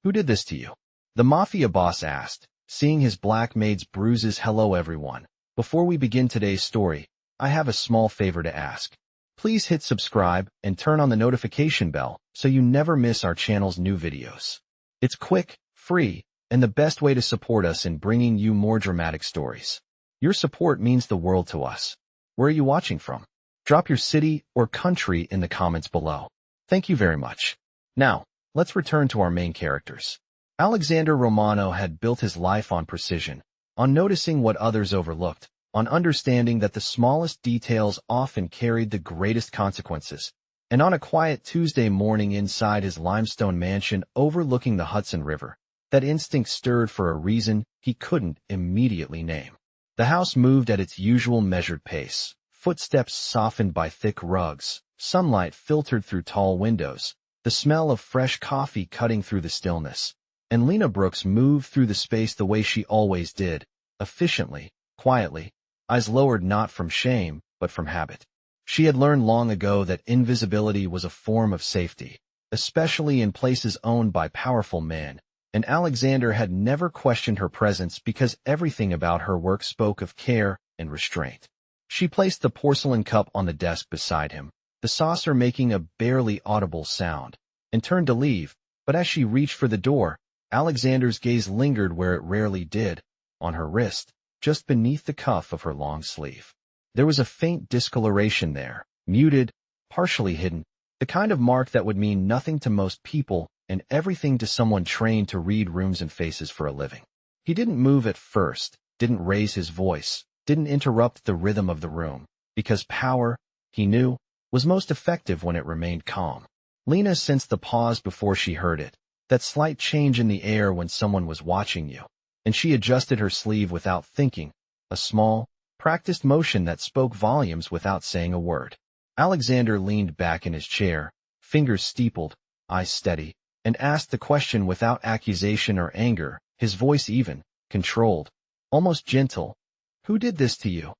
Who did this to you? The Mafia Boss asked, seeing his Black Maid's bruises. Hello everyone. Before we begin today's story, I have a small favor to ask. Please hit subscribe and turn on the notification bell so you never miss our channel's new videos. It's quick, free, and the best way to support us in bringing you more dramatic stories. Your support means the world to us. Where are you watching from? Drop your city or country in the comments below. Thank you very much. Now, let's return to our main characters. Alexander Romano had built his life on precision, on noticing what others overlooked, on understanding that the smallest details often carried the greatest consequences, and on a quiet Tuesday morning inside his limestone mansion overlooking the Hudson River, that instinct stirred for a reason he couldn't immediately name. The house moved at its usual measured pace, footsteps softened by thick rugs, sunlight filtered through tall windows, the smell of fresh coffee cutting through the stillness, and Lena Brooks moved through the space the way she always did, efficiently, quietly, eyes lowered not from shame, but from habit. She had learned long ago that invisibility was a form of safety, especially in places owned by powerful men, and Alexander had never questioned her presence because everything about her work spoke of care and restraint. She placed the porcelain cup on the desk beside him, the saucer making a barely audible sound, and turned to leave, but as she reached for the door, Alexander's gaze lingered where it rarely did, on her wrist, just beneath the cuff of her long sleeve. There was a faint discoloration there, muted, partially hidden, the kind of mark that would mean nothing to most people and everything to someone trained to read rooms and faces for a living. He didn't move at first, didn't raise his voice, didn't interrupt the rhythm of the room, because power, he knew, was most effective when it remained calm. Lena sensed the pause before she heard it, that slight change in the air when someone was watching you, and she adjusted her sleeve without thinking, a small, practiced motion that spoke volumes without saying a word. Alexander leaned back in his chair, fingers steepled, eyes steady, and asked the question without accusation or anger, his voice even, controlled, almost gentle. Who did this to you?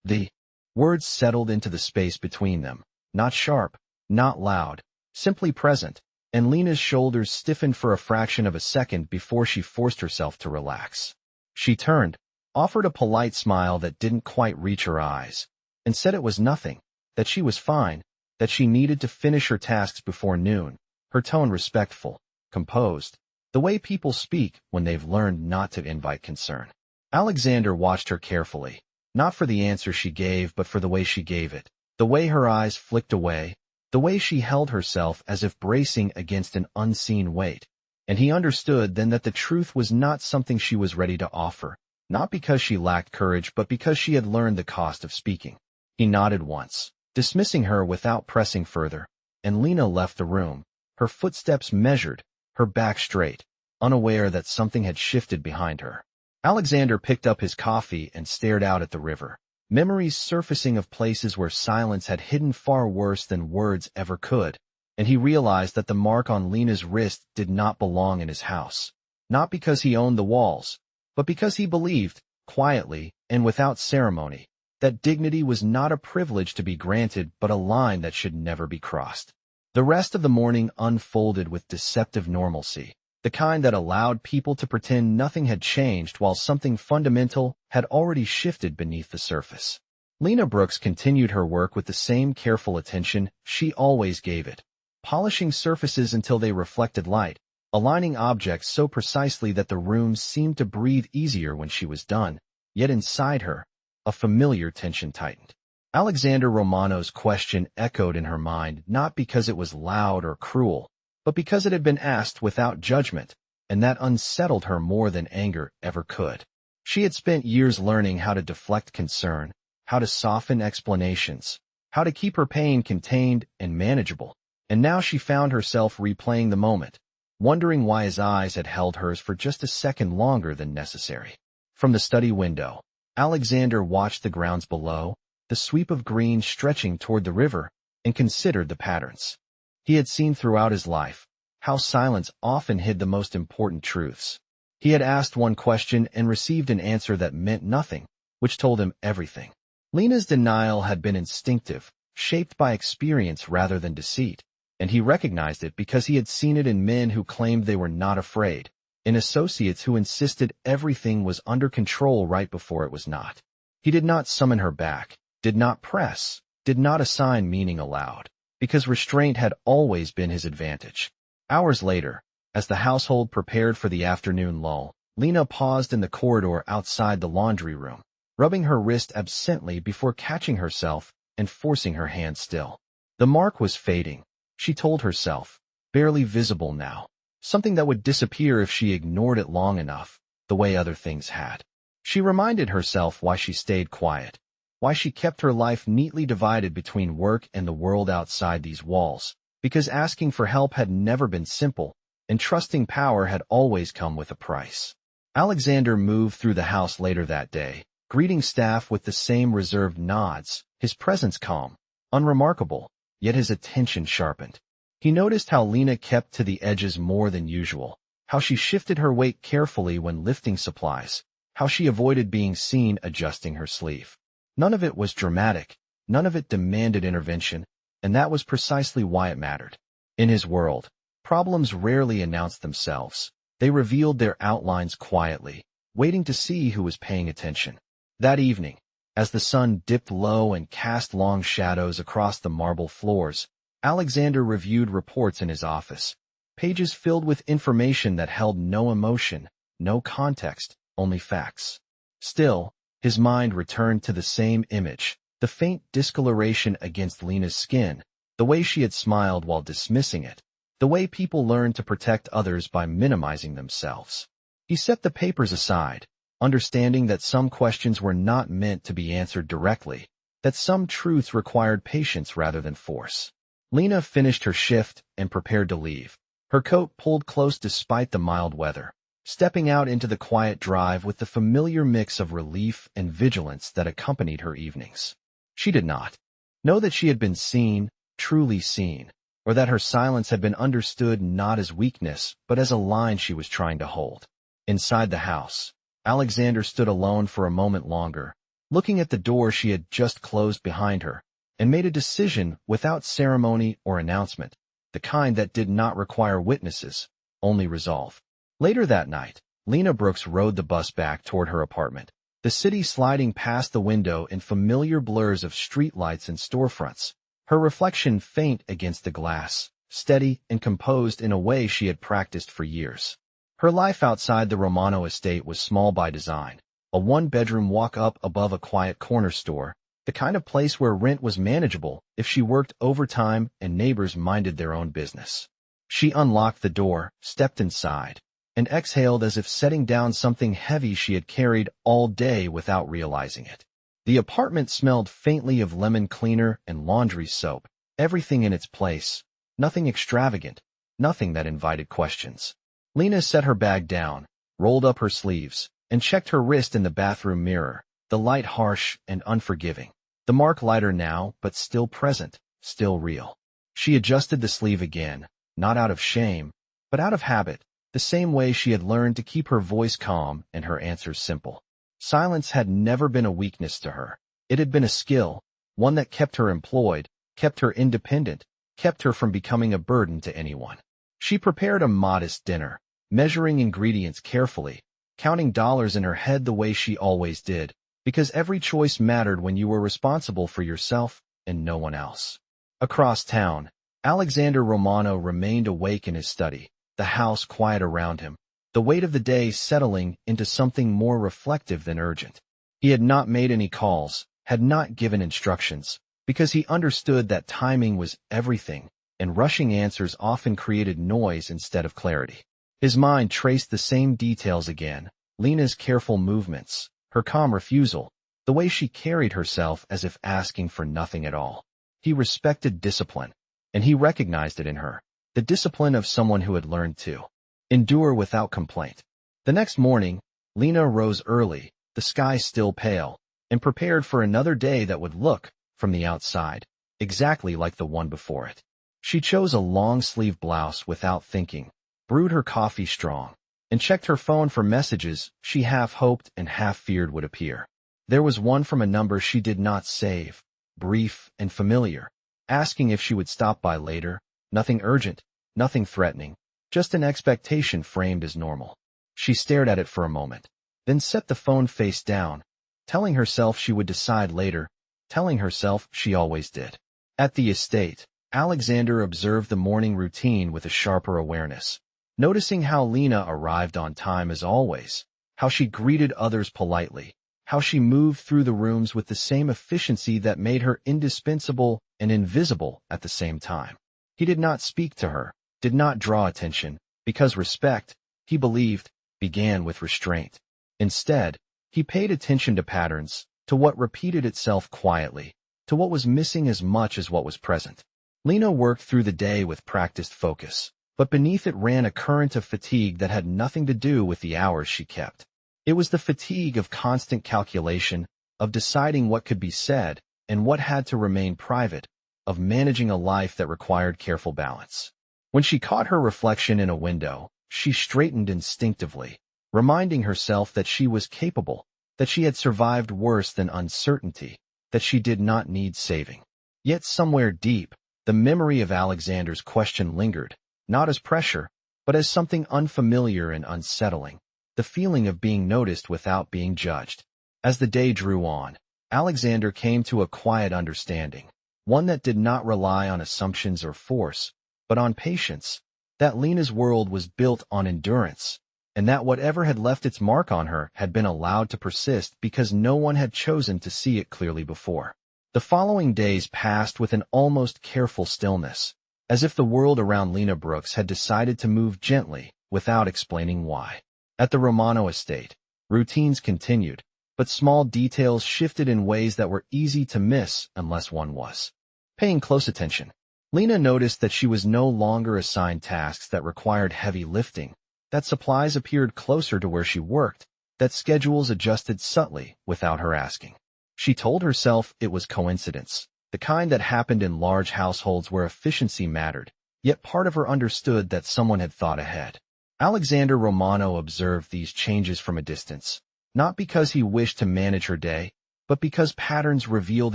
The words settled into the space between them, not sharp, not loud, simply present, and Lena's shoulders stiffened for a fraction of a second before she forced herself to relax. She turned, offered a polite smile that didn't quite reach her eyes, and said it was nothing, that she was fine, that she needed to finish her tasks before noon, her tone respectful, composed, the way people speak when they've learned not to invite concern. Alexander watched her carefully, not for the answer she gave but for the way she gave it, the way her eyes flicked away, the way she held herself as if bracing against an unseen weight. And he understood then that the truth was not something she was ready to offer, not because she lacked courage but because she had learned the cost of speaking. He nodded once, dismissing her without pressing further, and Lena left the room, her footsteps measured, her back straight, unaware that something had shifted behind her. Alexander picked up his coffee and stared out at the river, memories surfacing of places where silence had hidden far worse than words ever could, and he realized that the mark on Lena's wrist did not belong in his house, not because he owned the walls, but because he believed, quietly and without ceremony, that dignity was not a privilege to be granted but a line that should never be crossed. The rest of the morning unfolded with deceptive normalcy, the kind that allowed people to pretend nothing had changed while something fundamental had already shifted beneath the surface. Lena Brooks continued her work with the same careful attention she always gave it, polishing surfaces until they reflected light, aligning objects so precisely that the room seemed to breathe easier when she was done, yet inside her, a familiar tension tightened. Alexander Romano's question echoed in her mind not because it was loud or cruel, but because it had been asked without judgment, and that unsettled her more than anger ever could. She had spent years learning how to deflect concern, how to soften explanations, how to keep her pain contained and manageable, and now she found herself replaying the moment, wondering why his eyes had held hers for just a second longer than necessary. From the study window, Alexander watched the grounds below, the sweep of green stretching toward the river, and considered the patterns he had seen throughout his life, how silence often hid the most important truths. He had asked one question and received an answer that meant nothing, which told him everything. Lena's denial had been instinctive, shaped by experience rather than deceit, and he recognized it because he had seen it in men who claimed they were not afraid, in associates who insisted everything was under control right before it was not. He did not summon her back, did not press, did not assign meaning aloud, because restraint had always been his advantage. Hours later, as the household prepared for the afternoon lull, Lena paused in the corridor outside the laundry room, rubbing her wrist absently before catching herself and forcing her hand still. The mark was fading, she told herself, barely visible now, something that would disappear if she ignored it long enough, the way other things had. She reminded herself why she stayed quiet, why she kept her life neatly divided between work and the world outside these walls, because asking for help had never been simple, and trusting power had always come with a price. Alexander moved through the house later that day, greeting staff with the same reserved nods, his presence calm, unremarkable, yet his attention sharpened. He noticed how Lena kept to the edges more than usual, how she shifted her weight carefully when lifting supplies, how she avoided being seen adjusting her sleeve. None of it was dramatic, none of it demanded intervention, and that was precisely why it mattered. In his world, problems rarely announced themselves. They revealed their outlines quietly, waiting to see who was paying attention. That evening, as the sun dipped low and cast long shadows across the marble floors, Alexander reviewed reports in his office, pages filled with information that held no emotion, no context, only facts. Still, his mind returned to the same image, the faint discoloration against Lena's skin, the way she had smiled while dismissing it, the way people learned to protect others by minimizing themselves. He set the papers aside, understanding that some questions were not meant to be answered directly, that some truths required patience rather than force. Lena finished her shift and prepared to leave, her coat pulled close despite the mild weather, stepping out into the quiet drive with the familiar mix of relief and vigilance that accompanied her evenings. She did not know that she had been seen, truly seen, or that her silence had been understood not as weakness but as a line she was trying to hold. Inside the house, Alexander stood alone for a moment longer, looking at the door she had just closed behind her, and made a decision without ceremony or announcement, the kind that did not require witnesses, only resolve. Later that night, Lena Brooks rode the bus back toward her apartment, the city sliding past the window in familiar blurs of streetlights and storefronts, her reflection faint against the glass, steady and composed in a way she had practiced for years. Her life outside the Romano estate was small by design, a one-bedroom walk-up above a quiet corner store, the kind of place where rent was manageable if she worked overtime and neighbors minded their own business. She unlocked the door, stepped inside, and exhaled as if setting down something heavy she had carried all day without realizing it. The apartment smelled faintly of lemon cleaner and laundry soap, everything in its place, nothing extravagant, nothing that invited questions. Lena set her bag down, rolled up her sleeves, and checked her wrist in the bathroom mirror, the light harsh and unforgiving. The mark lighter now, but still present, still real. She adjusted the sleeve again, not out of shame, but out of habit, the same way she had learned to keep her voice calm and her answers simple. Silence had never been a weakness to her. It had been a skill, one that kept her employed, kept her independent, kept her from becoming a burden to anyone. She prepared a modest dinner, measuring ingredients carefully, counting dollars in her head the way she always did, because every choice mattered when you were responsible for yourself and no one else. Across town, Alexander Romano remained awake in his study, the house quiet around him, the weight of the day settling into something more reflective than urgent. He had not made any calls, had not given instructions, because he understood that timing was everything, and rushing answers often created noise instead of clarity. His mind traced the same details again, Lena's careful movements, her calm refusal, the way she carried herself as if asking for nothing at all. He respected discipline, and he recognized it in her, the discipline of someone who had learned to endure without complaint. The next morning, Lena rose early, the sky still pale, and prepared for another day that would look, from the outside, exactly like the one before it. She chose a long-sleeve blouse without thinking, brewed her coffee strong, and checked her phone for messages she half hoped and half feared would appear. There was one from a number she did not save, brief and familiar, asking if she would stop by later, Nothing urgent, nothing threatening, just an expectation framed as normal. She stared at it for a moment, then set the phone face down, telling herself she would decide later, telling herself she always did. At the estate, Alexander observed the morning routine with a sharper awareness, noticing how Lena arrived on time as always, how she greeted others politely, how she moved through the rooms with the same efficiency that made her indispensable and invisible at the same time. He did not speak to her, did not draw attention, because respect, he believed, began with restraint. Instead, he paid attention to patterns, to what repeated itself quietly, to what was missing as much as what was present. Lena worked through the day with practiced focus, but beneath it ran a current of fatigue that had nothing to do with the hours she kept. It was the fatigue of constant calculation, of deciding what could be said and what had to remain private, of managing a life that required careful balance. When she caught her reflection in a window, she straightened instinctively, reminding herself that she was capable, that she had survived worse than uncertainty, that she did not need saving. Yet somewhere deep, the memory of Alexander's question lingered, not as pressure, but as something unfamiliar and unsettling, the feeling of being noticed without being judged. As the day drew on, Alexander came to a quiet understanding, one that did not rely on assumptions or force, but on patience, that Lena's world was built on endurance, and that whatever had left its mark on her had been allowed to persist because no one had chosen to see it clearly before. The following days passed with an almost careful stillness, as if the world around Lena Brooks had decided to move gently, without explaining why. At the Romano estate, routines continued, but small details shifted in ways that were easy to miss unless one was paying close attention. Lena noticed that she was no longer assigned tasks that required heavy lifting, that supplies appeared closer to where she worked, that schedules adjusted subtly without her asking. She told herself it was coincidence, the kind that happened in large households where efficiency mattered, yet part of her understood that someone had thought ahead. Alexander Romano observed these changes from a distance, not because he wished to manage her day, but because patterns revealed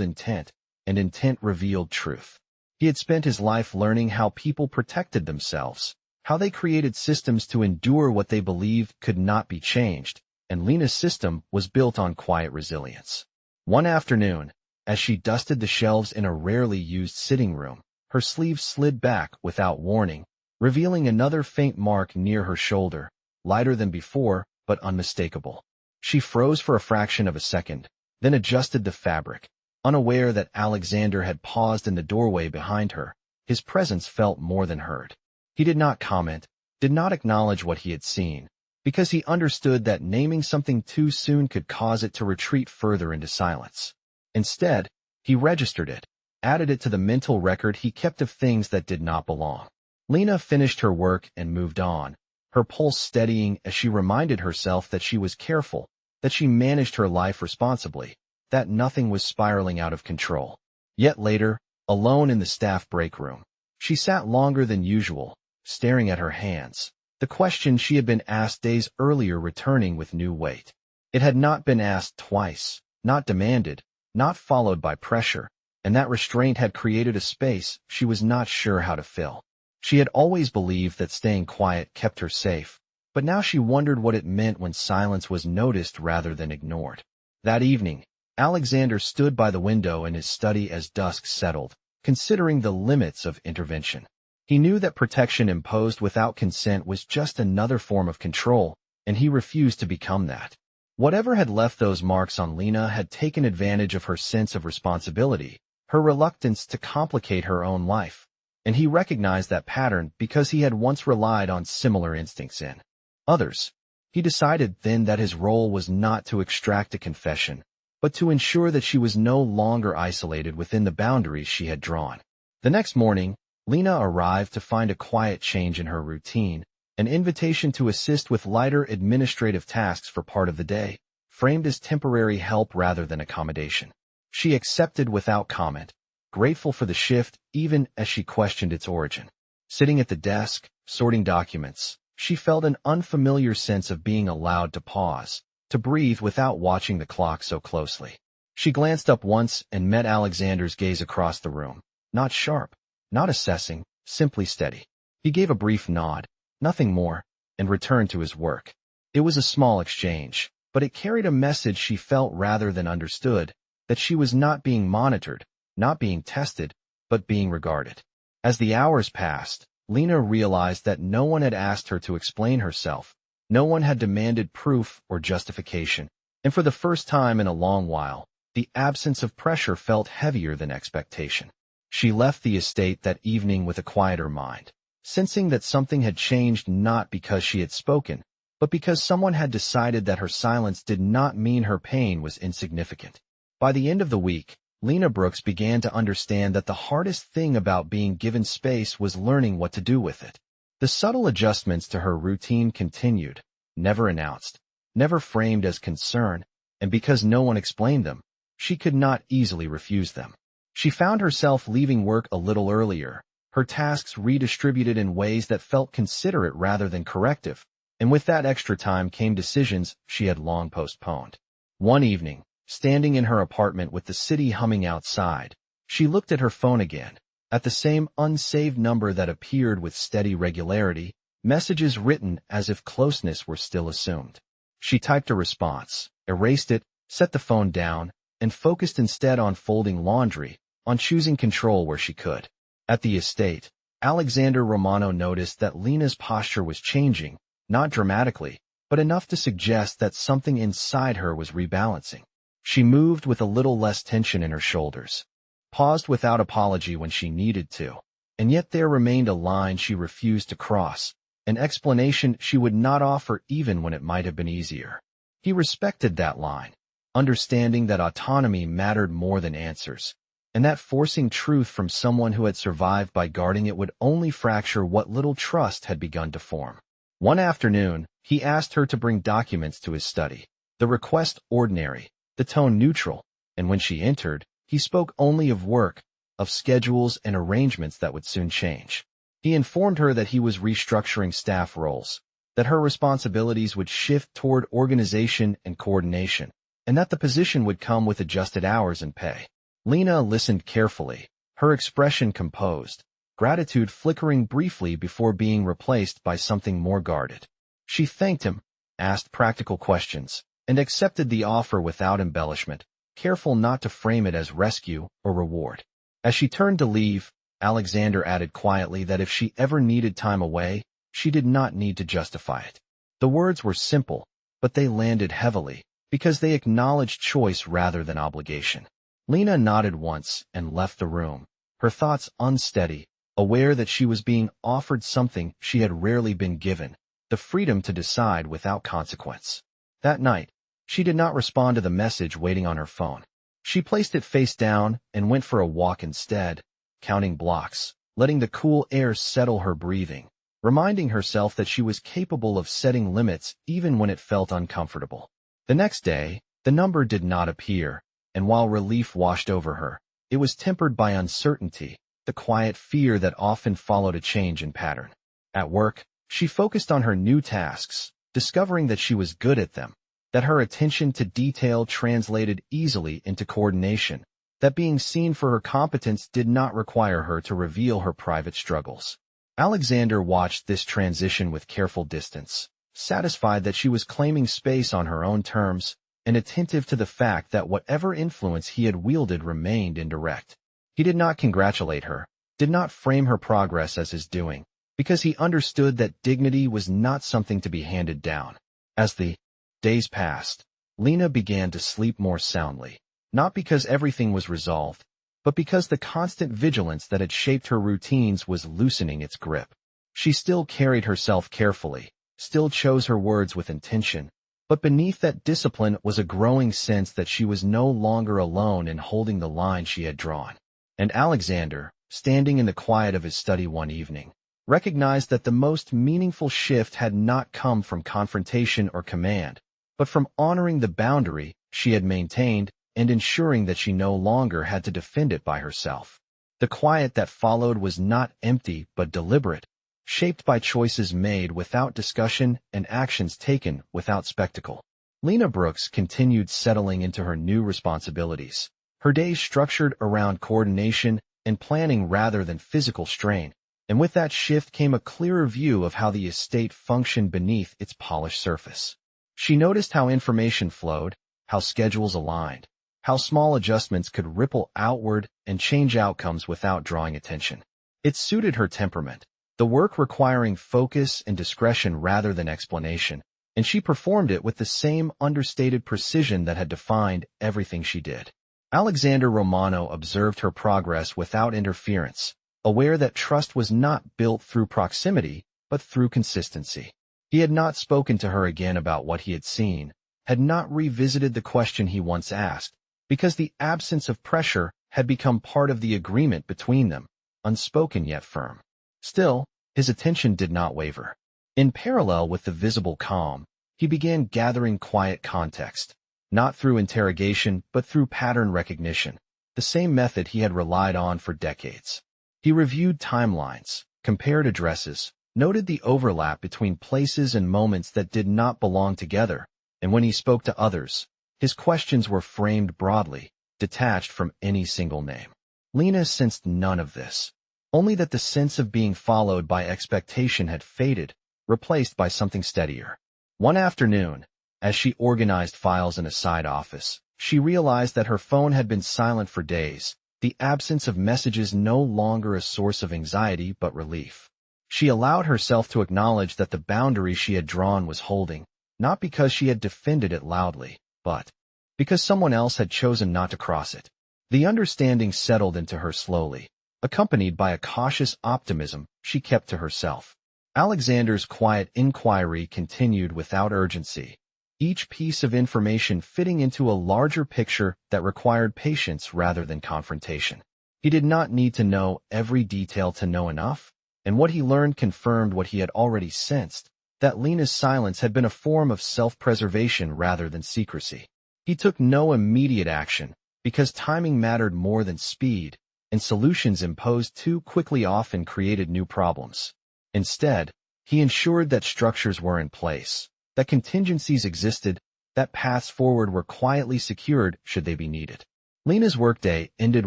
intent, and intent revealed truth. He had spent his life learning how people protected themselves, how they created systems to endure what they believed could not be changed, and Lena's system was built on quiet resilience. One afternoon, as she dusted the shelves in a rarely used sitting room, her sleeve slid back without warning, revealing another faint mark near her shoulder, lighter than before, but unmistakable. She froze for a fraction of a second, then adjusted the fabric, unaware that Alexander had paused in the doorway behind her. His presence felt more than heard. He did not comment, did not acknowledge what he had seen, because he understood that naming something too soon could cause it to retreat further into silence. Instead, he registered it, added it to the mental record he kept of things that did not belong. Lena finished her work and moved on, her pulse steadying as she reminded herself that she was careful, that she managed her life responsibly, that nothing was spiraling out of control. Yet later, alone in the staff break room, she sat longer than usual, staring at her hands, the question she had been asked days earlier returning with new weight. It had not been asked twice, not demanded, not followed by pressure, and that restraint had created a space she was not sure how to fill. She had always believed that staying quiet kept her safe, but now she wondered what it meant when silence was noticed rather than ignored. That evening, Alexander stood by the window in his study as dusk settled, considering the limits of intervention. He knew that protection imposed without consent was just another form of control, and he refused to become that. Whatever had left those marks on Lena had taken advantage of her sense of responsibility, her reluctance to complicate her own life, and he recognized that pattern because he had once relied on similar instincts in others. He decided then that his role was not to extract a confession, but to ensure that she was no longer isolated within the boundaries she had drawn. The next morning, Lena arrived to find a quiet change in her routine, an invitation to assist with lighter administrative tasks for part of the day, framed as temporary help rather than accommodation. She accepted without comment, grateful for the shift even as she questioned its origin. Sitting at the desk, sorting documents, she felt an unfamiliar sense of being allowed to pause, to breathe without watching the clock so closely. She glanced up once and met Alexander's gaze across the room, not sharp, not assessing, simply steady. He gave a brief nod, nothing more, and returned to his work. It was a small exchange, but it carried a message she felt rather than understood, that she was not being monitored, not being tested, but being regarded. As the hours passed, Lena realized that no one had asked her to explain herself. No one had demanded proof or justification. And for the first time in a long while, the absence of pressure felt heavier than expectation. She left the estate that evening with a quieter mind, sensing that something had changed not because she had spoken, but because someone had decided that her silence did not mean her pain was insignificant. By the end of the week, Lena Brooks began to understand that the hardest thing about being given space was learning what to do with it. The subtle adjustments to her routine continued, never announced, never framed as concern, and because no one explained them, she could not easily refuse them. She found herself leaving work a little earlier, her tasks redistributed in ways that felt considerate rather than corrective, and with that extra time came decisions she had long postponed. One evening, standing in her apartment with the city humming outside, she looked at her phone again, at the same unsaved number that appeared with steady regularity, messages written as if closeness were still assumed. She typed a response, erased it, set the phone down, and focused instead on folding laundry, on choosing control where she could. At the estate, Alexander Romano noticed that Lena's posture was changing, not dramatically, but enough to suggest that something inside her was rebalancing. She moved with a little less tension in her shoulders, paused without apology when she needed to, and yet there remained a line she refused to cross, an explanation she would not offer even when it might have been easier. He respected that line, understanding that autonomy mattered more than answers, and that forcing truth from someone who had survived by guarding it would only fracture what little trust had begun to form. One afternoon, he asked her to bring documents to his study, the request ordinary, the tone neutral, and when she entered, he spoke only of work, of schedules and arrangements that would soon change. He informed her that he was restructuring staff roles, that her responsibilities would shift toward organization and coordination, and that the position would come with adjusted hours and pay. Lena listened carefully, her expression composed, gratitude flickering briefly before being replaced by something more guarded. She thanked him, asked practical questions, and accepted the offer without embellishment, careful not to frame it as rescue or reward. As she turned to leave, Alexander added quietly that if she ever needed time away, she did not need to justify it. The words were simple, but they landed heavily, because they acknowledged choice rather than obligation. Lena nodded once and left the room, her thoughts unsteady, aware that she was being offered something she had rarely been given, the freedom to decide without consequence. That night, she did not respond to the message waiting on her phone. She placed it face down and went for a walk instead, counting blocks, letting the cool air settle her breathing, reminding herself that she was capable of setting limits even when it felt uncomfortable. The next day, the number did not appear, and while relief washed over her, it was tempered by uncertainty, the quiet fear that often followed a change in pattern. At work, she focused on her new tasks, discovering that she was good at them, that her attention to detail translated easily into coordination, that being seen for her competence did not require her to reveal her private struggles. Alexander watched this transition with careful distance, satisfied that she was claiming space on her own terms, and attentive to the fact that whatever influence he had wielded remained indirect. He did not congratulate her, did not frame her progress as his doing, because he understood that dignity was not something to be handed down. As the days passed, Lena began to sleep more soundly, not because everything was resolved, but because the constant vigilance that had shaped her routines was loosening its grip. She still carried herself carefully, still chose her words with intention, but beneath that discipline was a growing sense that she was no longer alone in holding the line she had drawn. And Alexander, standing in the quiet of his study one evening, recognized that the most meaningful shift had not come from confrontation or command, but from honoring the boundary she had maintained and ensuring that she no longer had to defend it by herself. The quiet that followed was not empty but deliberate, shaped by choices made without discussion and actions taken without spectacle. Lena Brooks continued settling into her new responsibilities, her days structured around coordination and planning rather than physical strain, and with that shift came a clearer view of how the estate functioned beneath its polished surface. She noticed how information flowed, how schedules aligned, how small adjustments could ripple outward and change outcomes without drawing attention. It suited her temperament, the work requiring focus and discretion rather than explanation, and she performed it with the same understated precision that had defined everything she did. Alexander Romano observed her progress without interference, aware that trust was not built through proximity, but through consistency. He had not spoken to her again about what he had seen, had not revisited the question he once asked, because the absence of pressure had become part of the agreement between them, unspoken yet firm. Still, his attention did not waver. In parallel with the visible calm, he began gathering quiet context, not through interrogation but through pattern recognition, the same method he had relied on for decades. He reviewed timelines, compared addresses, noted the overlap between places and moments that did not belong together, and when he spoke to others, his questions were framed broadly, detached from any single name. Lena sensed none of this, only that the sense of being followed by expectation had faded, replaced by something steadier. One afternoon, as she organized files in a side office, she realized that her phone had been silent for days, the absence of messages no longer a source of anxiety but relief. She allowed herself to acknowledge that the boundary she had drawn was holding, not because she had defended it loudly, but because someone else had chosen not to cross it. The understanding settled into her slowly, accompanied by a cautious optimism she kept to herself. Alexander's quiet inquiry continued without urgency, each piece of information fitting into a larger picture that required patience rather than confrontation. He did not need to know every detail to know enough, and what he learned confirmed what he had already sensed, that Lena's silence had been a form of self-preservation rather than secrecy. He took no immediate action, because timing mattered more than speed, and solutions imposed too quickly often created new problems. Instead, he ensured that structures were in place, that contingencies existed, that paths forward were quietly secured should they be needed. Lena's workday ended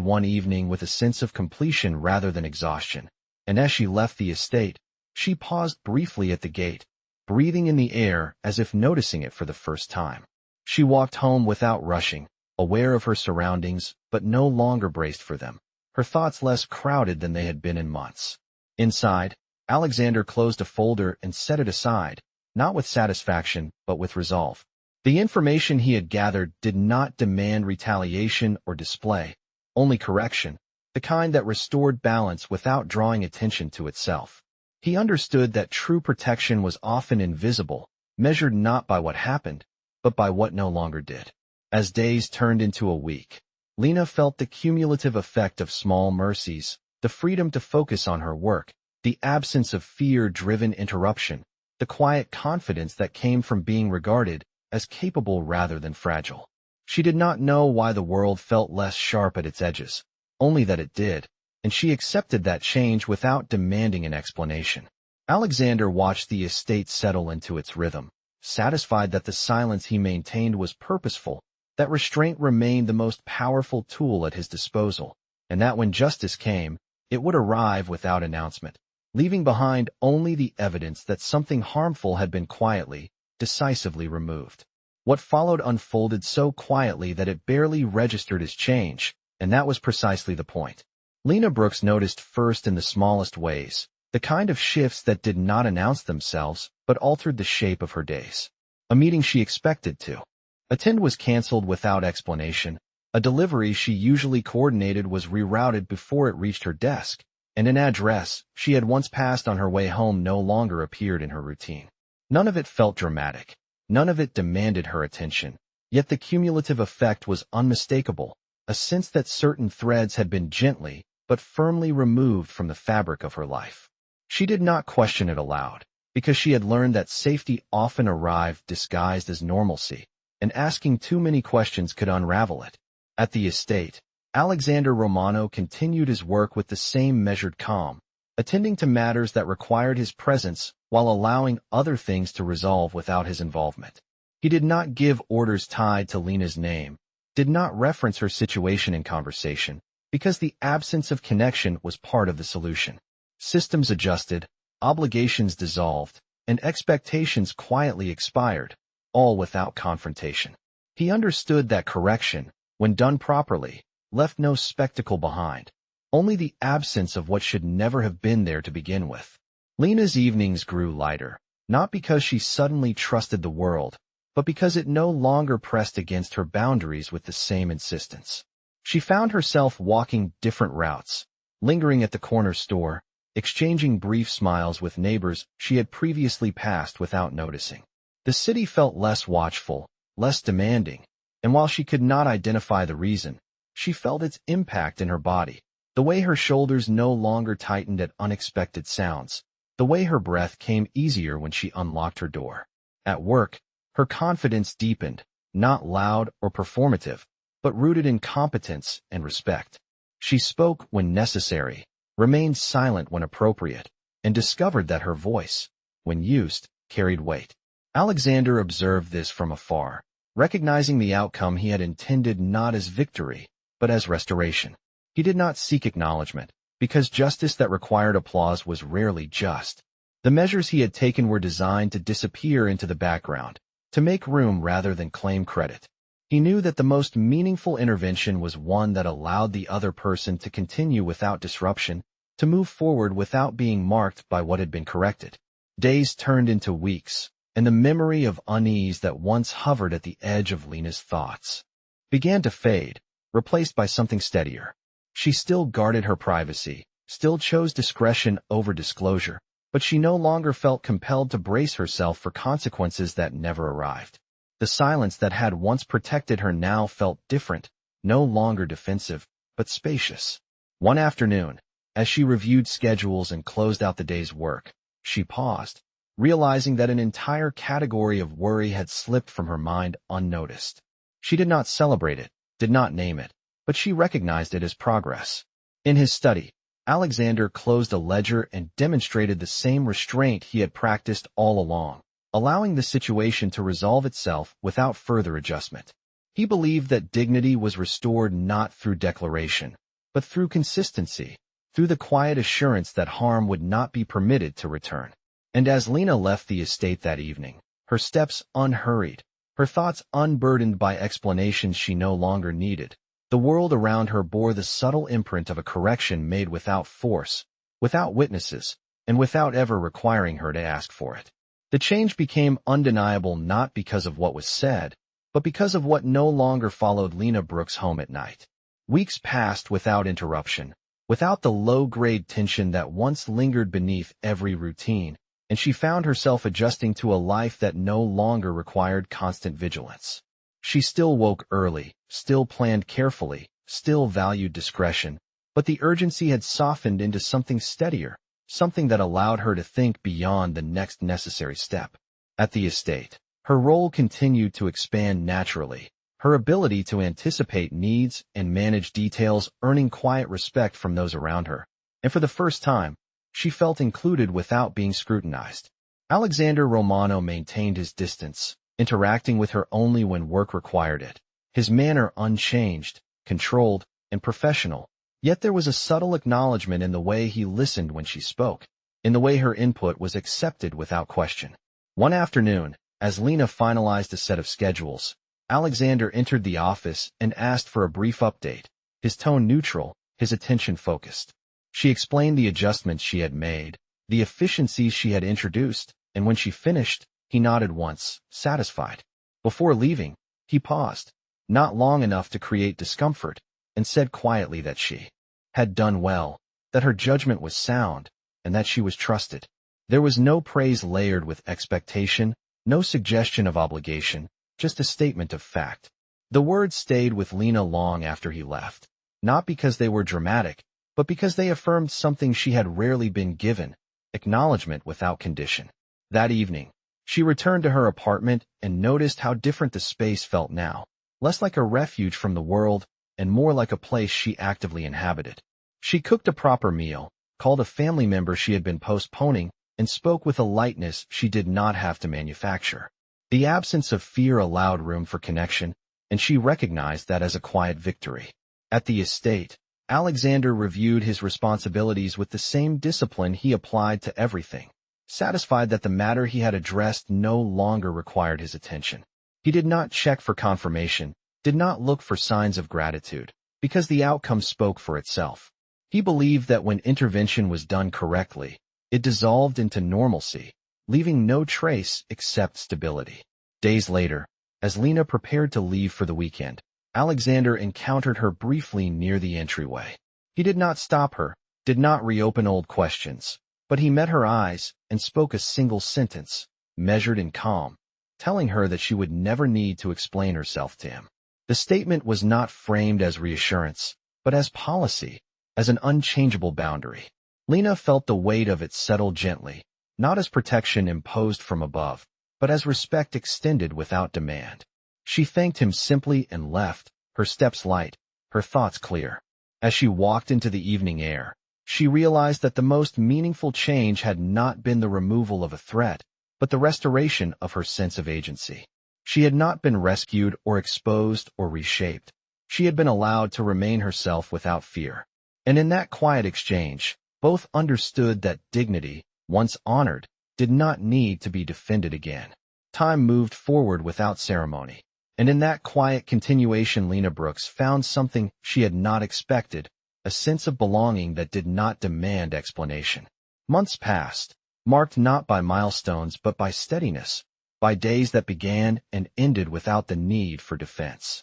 one evening with a sense of completion rather than exhaustion, and as she left the estate, she paused briefly at the gate, breathing in the air as if noticing it for the first time. She walked home without rushing, aware of her surroundings, but no longer braced for them, her thoughts less crowded than they had been in months. Inside, Alexander closed a folder and set it aside, not with satisfaction, but with resolve. The information he had gathered did not demand retaliation or display, only correction, the kind that restored balance without drawing attention to itself. He understood that true protection was often invisible, measured not by what happened, but by what no longer did. As days turned into a week, Lena felt the cumulative effect of small mercies, the freedom to focus on her work, the absence of fear-driven interruption, the quiet confidence that came from being regarded as capable rather than fragile. She did not know why the world felt less sharp at its edges, only that it did, and she accepted that change without demanding an explanation. Alexander watched the estate settle into its rhythm, satisfied that the silence he maintained was purposeful, that restraint remained the most powerful tool at his disposal, and that when justice came, it would arrive without announcement, leaving behind only the evidence that something harmful had been quietly, decisively removed. What followed unfolded so quietly that it barely registered as change, and that was precisely the point. Lena Brooks noticed first in the smallest ways, the kind of shifts that did not announce themselves but altered the shape of her days. A meeting she expected to attend was canceled without explanation, a delivery she usually coordinated was rerouted before it reached her desk, and an address she had once passed on her way home no longer appeared in her routine. None of it felt dramatic. None of it demanded her attention. Yet the cumulative effect was unmistakable, a sense that certain threads had been gently but firmly removed from the fabric of her life. She did not question it aloud, because she had learned that safety often arrived disguised as normalcy, and asking too many questions could unravel it. At the estate, Alexander Romano continued his work with the same measured calm, attending to matters that required his presence while allowing other things to resolve without his involvement. He did not give orders tied to Lena's name, did not reference her situation in conversation, because the absence of connection was part of the solution. systems adjusted, obligations dissolved, and expectations quietly expired, all without confrontation. He understood that correction, when done properly, left no spectacle behind, only the absence of what should never have been there to begin with. Lena's evenings grew lighter, not because she suddenly trusted the world, but because it no longer pressed against her boundaries with the same insistence. She found herself walking different routes, lingering at the corner store, exchanging brief smiles with neighbors she had previously passed without noticing. The city felt less watchful, less demanding, and while she could not identify the reason, she felt its impact in her body, the way her shoulders no longer tightened at unexpected sounds, the way her breath came easier when she unlocked her door. At work, her confidence deepened, not loud or performative, but rooted in competence and respect. She spoke when necessary, remained silent when appropriate, and discovered that her voice, when used, carried weight. Alexander observed this from afar, recognizing the outcome he had intended not as victory, but as restoration. He did not seek acknowledgement, because justice that required applause was rarely just. The measures he had taken were designed to disappear into the background, to make room rather than claim credit. He knew that the most meaningful intervention was one that allowed the other person to continue without disruption, to move forward without being marked by what had been corrected. Days turned into weeks, and the memory of unease that once hovered at the edge of Lena's thoughts began to fade, replaced by something steadier. She still guarded her privacy, still chose discretion over disclosure, but she no longer felt compelled to brace herself for consequences that never arrived. The silence that had once protected her now felt different, no longer defensive, but spacious. One afternoon, as she reviewed schedules and closed out the day's work, she paused, realizing that an entire category of worry had slipped from her mind unnoticed. She did not celebrate it, did not name it, but she recognized it as progress. In his study, Alexander closed a ledger and demonstrated the same restraint he had practiced all along, allowing the situation to resolve itself without further adjustment. He believed that dignity was restored not through declaration, but through consistency, through the quiet assurance that harm would not be permitted to return. And as Lena left the estate that evening, her steps unhurried, her thoughts unburdened by explanations she no longer needed, the world around her bore the subtle imprint of a correction made without force, without witnesses, and without ever requiring her to ask for it. The change became undeniable not because of what was said, but because of what no longer followed Lena Brooks home at night. Weeks passed without interruption, without the low-grade tension that once lingered beneath every routine, and she found herself adjusting to a life that no longer required constant vigilance. She still woke early, still planned carefully, still valued discretion, but the urgency had softened into something steadier, something that allowed her to think beyond the next necessary step. At the estate, her role continued to expand naturally, her ability to anticipate needs and manage details earning quiet respect from those around her. And for the first time, she felt included without being scrutinized. Alexander Romano maintained his distance, interacting with her only when work required it, his manner unchanged, controlled, and professional. Yet there was a subtle acknowledgement in the way he listened when she spoke, in the way her input was accepted without question. One afternoon, as Lena finalized a set of schedules, Alexander entered the office and asked for a brief update, his tone neutral, his attention focused. She explained the adjustments she had made, the efficiencies she had introduced, and when she finished, he nodded once, satisfied. Before leaving, he paused, not long enough to create discomfort, and said quietly that she had done well, that her judgment was sound, and that she was trusted. There was no praise layered with expectation, no suggestion of obligation, just a statement of fact. The words stayed with Lena long after he left, not because they were dramatic, but because they affirmed something she had rarely been given, acknowledgement without condition. That evening, she returned to her apartment and noticed how different the space felt now, less like a refuge from the world, and more like a place she actively inhabited. She cooked a proper meal, called a family member she had been postponing, and spoke with a lightness she did not have to manufacture. The absence of fear allowed room for connection, and she recognized that as a quiet victory. At the estate, Alexander reviewed his responsibilities with the same discipline he applied to everything, satisfied that the matter he had addressed no longer required his attention. He did not check for confirmation, did not look for signs of gratitude, because the outcome spoke for itself. He believed that when intervention was done correctly, it dissolved into normalcy, leaving no trace except stability. Days later, as Lena prepared to leave for the weekend, Alexander encountered her briefly near the entryway. He did not stop her, did not reopen old questions, but he met her eyes and spoke a single sentence, measured and calm, telling her that she would never need to explain herself to him. The statement was not framed as reassurance, but as policy, as an unchangeable boundary. Lena felt the weight of it settle gently, not as protection imposed from above, but as respect extended without demand. She thanked him simply and left, her steps light, her thoughts clear. As she walked into the evening air, she realized that the most meaningful change had not been the removal of a threat, but the restoration of her sense of agency. She had not been rescued or exposed or reshaped. She had been allowed to remain herself without fear. And in that quiet exchange, both understood that dignity, once honored, did not need to be defended again. Time moved forward without ceremony. And in that quiet continuation, Lena Brooks found something she had not expected, a sense of belonging that did not demand explanation. Months passed, marked not by milestones but by steadiness, by days that began and ended without the need for defense.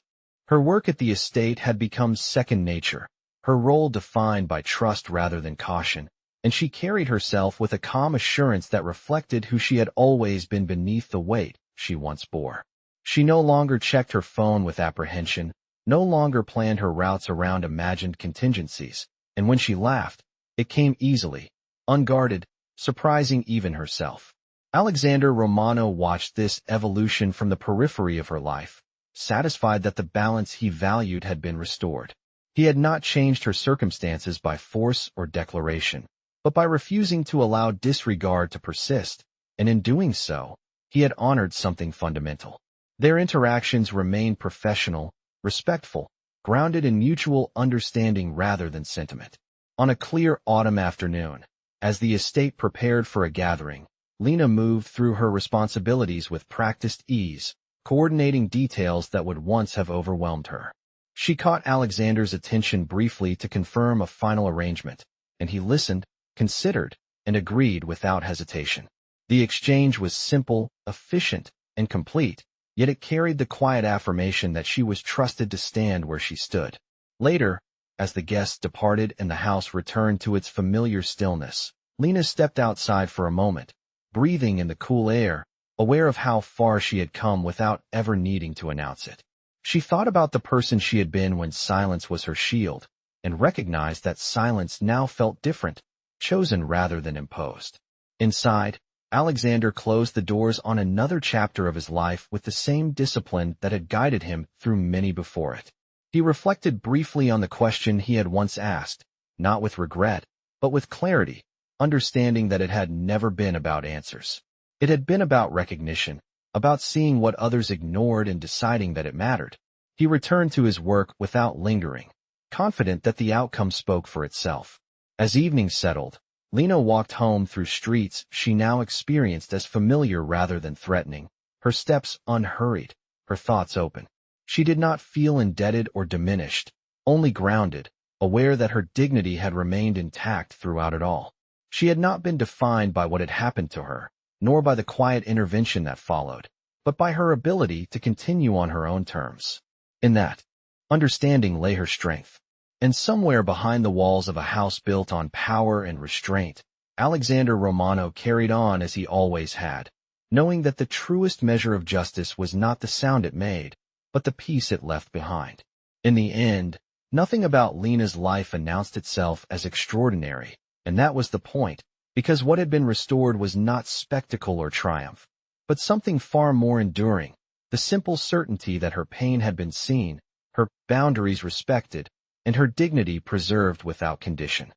Her work at the estate had become second nature, her role defined by trust rather than caution, and she carried herself with a calm assurance that reflected who she had always been beneath the weight she once bore. She no longer checked her phone with apprehension, no longer planned her routes around imagined contingencies, and when she laughed, it came easily, unguarded, surprising even herself. Alexander Romano watched this evolution from the periphery of her life, satisfied that the balance he valued had been restored. He had not changed her circumstances by force or declaration, but by refusing to allow disregard to persist, and in doing so, he had honored something fundamental. Their interactions remained professional, respectful, grounded in mutual understanding rather than sentiment. On a clear autumn afternoon, as the estate prepared for a gathering, Lena moved through her responsibilities with practiced ease, coordinating details that would once have overwhelmed her. She caught Alexander's attention briefly to confirm a final arrangement, and he listened, considered, and agreed without hesitation. The exchange was simple, efficient, and complete, yet it carried the quiet affirmation that she was trusted to stand where she stood. Later, as the guests departed and the house returned to its familiar stillness, Lena stepped outside for a moment, breathing in the cool air, aware of how far she had come without ever needing to announce it. She thought about the person she had been when silence was her shield, and recognized that silence now felt different, chosen rather than imposed. Inside, Alexander closed the doors on another chapter of his life with the same discipline that had guided him through many before it. He reflected briefly on the question he had once asked, not with regret, but with clarity, understanding that it had never been about answers. It had been about recognition, about seeing what others ignored and deciding that it mattered. He returned to his work without lingering, confident that the outcome spoke for itself. As evening settled, Lena walked home through streets she now experienced as familiar rather than threatening, her steps unhurried, her thoughts open. She did not feel indebted or diminished, only grounded, aware that her dignity had remained intact throughout it all. She had not been defined by what had happened to her, nor by the quiet intervention that followed, but by her ability to continue on her own terms. In that understanding lay her strength. And somewhere behind the walls of a house built on power and restraint, Alexander Romano carried on as he always had, knowing that the truest measure of justice was not the sound it made, but the peace it left behind. In the end, nothing about Lena's life announced itself as extraordinary, and that was the point, because what had been restored was not spectacle or triumph, but something far more enduring, the simple certainty that her pain had been seen, her boundaries respected, and her dignity preserved without condition.